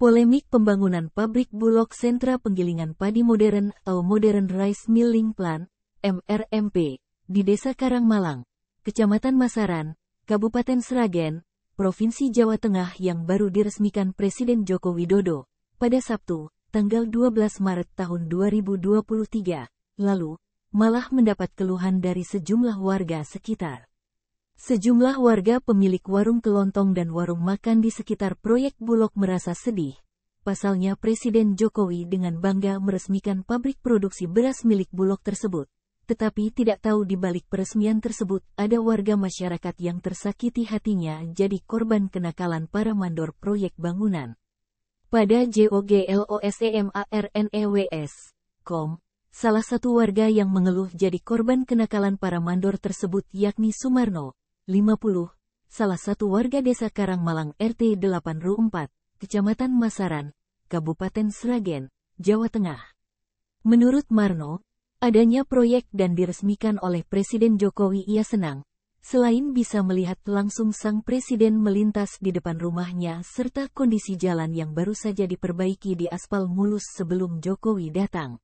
Polemik pembangunan pabrik Bulog Sentra Penggilingan Padi Modern atau Modern Rice Milling Plant, MRMP, di Desa Karangmalang, Kecamatan Masaran, Kabupaten Sragen, Provinsi Jawa Tengah yang baru diresmikan Presiden Joko Widodo, pada Sabtu, tanggal 12 Maret tahun 2023, lalu, malah mendapat keluhan dari sejumlah warga sekitar. Sejumlah warga pemilik warung kelontong dan warung makan di sekitar proyek Bulog merasa sedih. Pasalnya Presiden Jokowi dengan bangga meresmikan pabrik produksi beras milik Bulog tersebut. Tetapi tidak tahu di balik peresmian tersebut ada warga masyarakat yang tersakiti hatinya jadi korban kenakalan para mandor proyek bangunan. Pada JOGLOSEMARNEWS.com, salah satu warga yang mengeluh jadi korban kenakalan para mandor tersebut yakni Sumarno, 50, salah satu warga Desa Karangmalang RT 8 RW 4, Kecamatan Masaran, Kabupaten Sragen, Jawa Tengah. Menurut Marno, adanya proyek dan diresmikan oleh Presiden Jokowi ia senang, selain bisa melihat langsung sang presiden melintas di depan rumahnya serta kondisi jalan yang baru saja diperbaiki di aspal mulus sebelum Jokowi datang.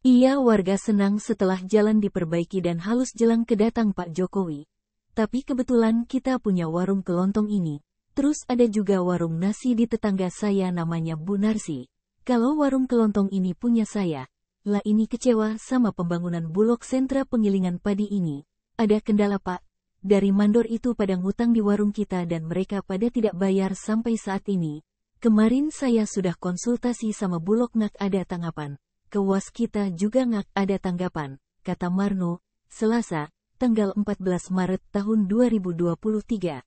Ia warga senang setelah jalan diperbaiki dan halus jelang kedatang Pak Jokowi. Tapi kebetulan kita punya warung kelontong ini, terus ada juga warung nasi di tetangga saya namanya Bu Narsi. Kalau warung kelontong ini punya saya, lah ini kecewa sama pembangunan Bulog Sentra Penggilingan Padi ini. Ada kendala Pak, dari mandor itu pada ngutang di warung kita dan mereka pada tidak bayar sampai saat ini. Kemarin saya sudah konsultasi sama Bulog ngak ada tanggapan, ke waskita juga ngak ada tanggapan, kata Marno, Selasa, tanggal 14 Maret tahun 2023.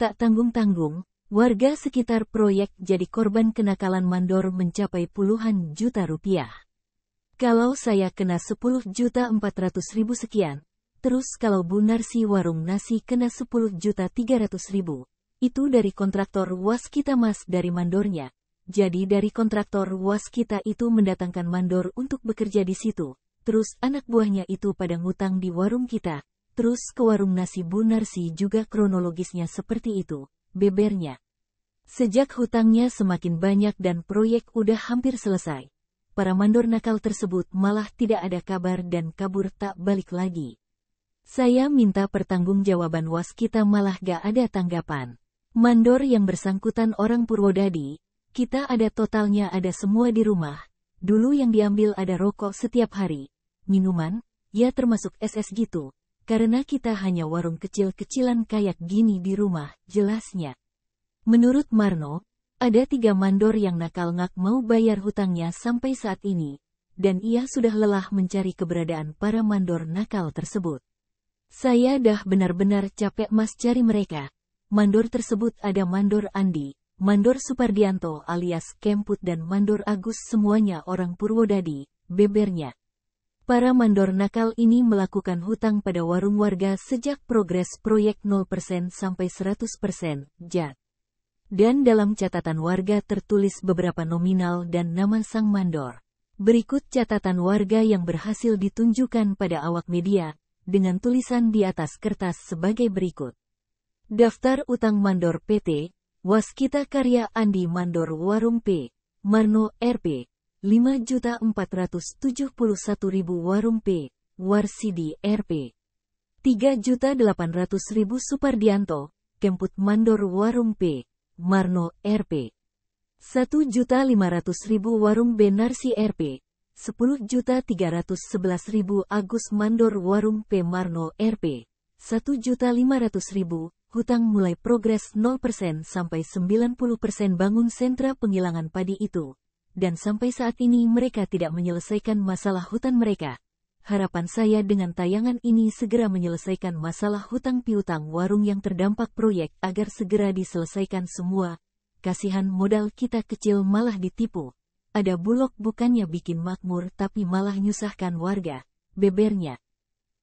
Tak tanggung-tanggung, warga sekitar proyek jadi korban kenakalan mandor mencapai puluhan juta rupiah. Kalau saya kena 10.400.000 sekian, terus kalau Bu Narsi warung nasi kena 10.300.000, itu dari kontraktor waskita Mas dari mandornya. Jadi dari kontraktor waskita itu mendatangkan mandor untuk bekerja di situ. Terus anak buahnya itu pada ngutang di warung kita. Terus ke warung nasi Bu Narsi juga kronologisnya seperti itu, bebernya. Sejak hutangnya semakin banyak dan proyek udah hampir selesai, para mandor nakal tersebut malah tidak ada kabar dan kabur tak balik lagi. Saya minta pertanggungjawaban waskita malah gak ada tanggapan. Mandor yang bersangkutan orang Purwodadi, kita ada totalnya ada semua di rumah. Dulu yang diambil ada rokok setiap hari. Minuman, ya termasuk SS gitu, karena kita hanya warung kecil-kecilan kayak gini di rumah, jelasnya. Menurut Marno, ada 3 mandor yang nakal ngak mau bayar hutangnya sampai saat ini, dan ia sudah lelah mencari keberadaan para mandor nakal tersebut. Saya dah benar-benar capek Mas cari mereka. Mandor tersebut ada Mandor Andi, Mandor Supardianto alias Kemput dan Mandor Agus semuanya orang Purwodadi, bebernya. Para mandor nakal ini melakukan hutang pada warung warga sejak progres proyek 0% sampai 100%, JAT. Dan dalam catatan warga tertulis beberapa nominal dan nama sang mandor. Berikut catatan warga yang berhasil ditunjukkan pada awak media, dengan tulisan di atas kertas sebagai berikut. Daftar utang mandor PT, Waskita Karya Andi Mandor Warung P, Marno RP. 5.471.000 Warung P, Warsidi RP. 3.800.000 Supardianto, Kemput Mandor Warung P, Marno RP. 1.500.000 Warung B Narsi RP. 10.311.000 Agus Mandor Warung P Marno RP. 1.500.000 hutang mulai progres 0% sampai 90% bangun sentra penggilingan padi itu. Dan sampai saat ini mereka tidak menyelesaikan masalah hutang mereka. Harapan saya dengan tayangan ini segera menyelesaikan masalah hutang piutang warung yang terdampak proyek agar segera diselesaikan semua. Kasihan modal kita kecil malah ditipu. Ada Bulog bukannya bikin makmur tapi malah nyusahkan warga, bebernya.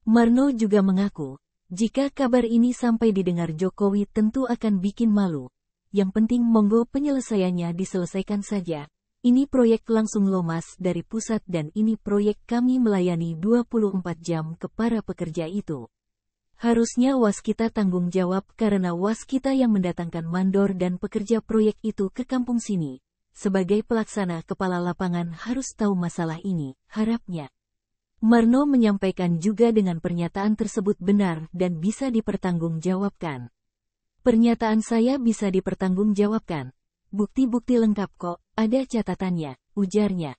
Marno juga mengaku, jika kabar ini sampai didengar Jokowi tentu akan bikin malu. Yang penting monggo penyelesaiannya diselesaikan saja. Ini proyek langsung lomas dari pusat dan ini proyek kami melayani 24 jam ke para pekerja itu. Harusnya waskita tanggung jawab karena waskita yang mendatangkan mandor dan pekerja proyek itu ke kampung sini. sebagai pelaksana kepala lapangan harus tahu masalah ini, harapnya. Marno menyampaikan juga dengan pernyataan tersebut benar dan bisa dipertanggungjawabkan. Pernyataan saya bisa dipertanggungjawabkan. Bukti-bukti lengkap kok, ada catatannya, ujarnya.